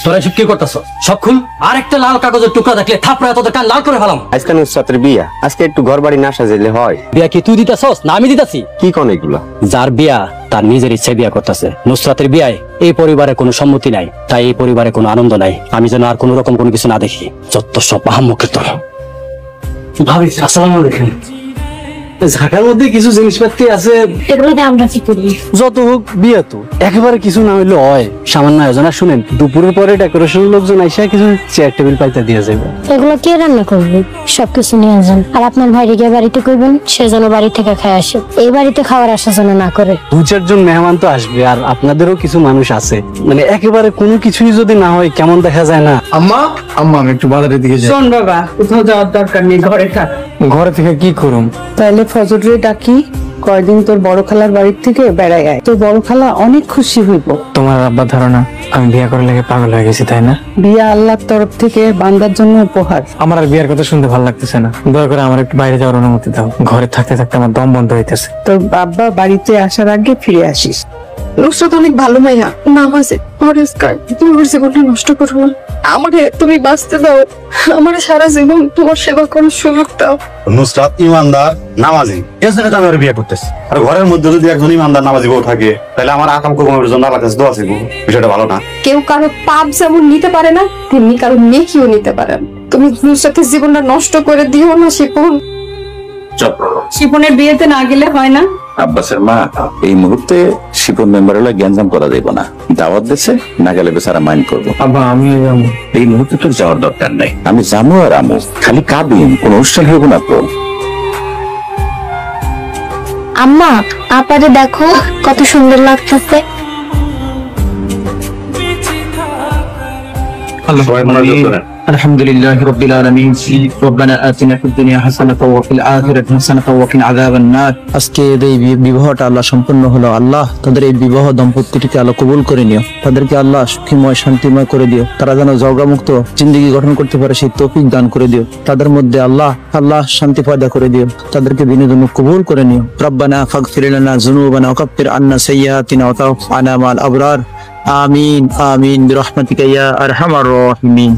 তোরা এসব কি করতেছ? সব খুল। আর একটা লাল কাগজের টুকরা দেখলে থাপড়ায় তোদের কান লাল করে ফেলাম। আজকে নুসরাতের বিয়া, আজকে একটু ঘর বাড়ি না সাজাইলে হয়? বিয়া কি তুই দিতেছস না আমি দিতেছি? কি কোন এগুলা? যার বিয়া তার নিজের ইচ্ছায় বিয়া করতেছে। নুসরাতের বিয়ায় এই পরিবারে কোনো সম্মতি নাই, তাই এই পরিবারে কোনো আনন্দ নাই। আমি যেন আর কোন রকম কোনো কিছু না দেখি। যত সব আহাম্মকের তো ভাবি। আসসালামু আলাইকুম। ঢাকার মধ্যে কিছু জিনিসপাতি আছে, এগুলোতে আমরা কি করি? যত হোক বিয়া তো একেবারে কিছু না হইলে হয়। সামান্য আয়োজন। আর শুনেন, দুপুরের পরে ডেকোরেশন লোকজন আইসা কিছু চেয়ার টেবিল পাইতে দিয়ে যাবে। এগুলো কে রান্না করবে? সবকিছু নিয়ে যান। আর আপনার ভাইরে গিয়ে বাড়িতে কইবেন সে যেন বাড়ি থেকে খায় আসে, এই বাড়িতে খাওয়ার আশা যেন না করে। 2-4 জন মেহমান তো আসবে, আর আপনাদেরও কিছু মানুষ আছে। মানে একেবারে কোনো কিছুই যদি না হয় কেমন দেখা যায় না? আম্মা আম্মা আমি একটু বাজারের দিকে যাই। শোন বাবা, কোথাও যাওয়ার দরকার নেই, ঘরে থাক। ঘরে থেকে কি করুম? তাহলে ফজরে ডাকি, কয়দিন তোর বড় খালার বাড়ির থেকে বেড়াই আয়। তোর বড় খালা অনেক খুশি হইব। তোমার আব্বার ধারণা আমি বিয়ে করার লেগে পাগল হয়ে গেছি, তাই না? বিয়া আল্লাহর তরফ থেকে বান্দার জন্য উপহার। আমার আর বিয়ের কথা শুনতে ভালো লাগতেছে না। দয়া করে আমার একটু বাইরে যাওয়ার অনুমতি দাও। ঘরে থাকতে থাকতে আমার দম বন্ধ হইতেছে। তোর বাবা বাড়িতে আসার আগে ফিরে আসিস। নুসরাত অনেক ভালো মাইয়া, নামাজে পরিষ্কার। তুমি ওর জীবনটা নষ্ট করো না। আমারে তুমি বাঁচতে দাও, আমারে সারা জীবন তোমার সেবা করার সুযোগ দাও। নুসরাত ইমানদার, নামাজি, এজন্য তো আমি ওর বিয়ে করতেছি। আর ঘরের মধ্যে যদি একজন ইমানদার নামাজি বউ থাকে, তাহলে আমার আকাম কুকুমের জন্য আল্লাহর কাছে দোয়া চাইবো। বিষয়টা ভালো না? কেউ কারো পাপ যেমন নিতে পারে না, তেমনি কারো নেকিও নিতে পারে না। তুমি নুসরাতের জীবনটা নষ্ট করে দিও না শিপন। শিপনের বিয়েতে না গেলে হয় না? আব্বাসের মা, এই মুহূর্তে শিপন মেম্বার হলে গ্যাঞ্জাম করা দেবো না। দাওয়াত দিছে, না গেলে বেচারা মাইন্ড করবো। আব্বা আমি যাবো। এই মুহূর্তে তোর যাওয়ার দরকার নেই। আমি জানো আর আমো খালি কাবিন, কোন অনুষ্ঠান হইব না তো। আম্মা, আপারে দেখো কত সুন্দর লাগতেছে। আলহামদুলিল্লাহ রাব্বিল আলামিন। রব্বানা আতিনা ফিদ দুনিয়া হাসানাতাও ওয়া ফিল আখিরাতি হাসানাতাও ওয়া কিনা আযাবান নার। আজকে এই বিবাহটা আল্লাহ সম্পূর্ণ হলো। আল্লাহ তাদের এই বিবাহ দম্পতিটিকে আল্লাহ কবুল করে নিও। তাদেরকে আল্লাহ সুখীময় শান্তিময় করে দিও। তারা যেন ঝগড়ামুক্ত জিন্দেগি গঠন করতে পারে সেই তৌফিক দান করে দিও। তাদের মধ্যে আল্লাহ শান্তি পয়দা করে দিও। তাদেরকে বিনোদন কবুল করে নিও। রব্বানা ফাগফির লানা যুনুবানা ওয়া কাফির আন্না সাইয়্যাতিনা ওয়া তাওফানা মাল আবরার। আমিন আমিন বিরহমাতিকা ইয়া আরহামার রাহিমিন।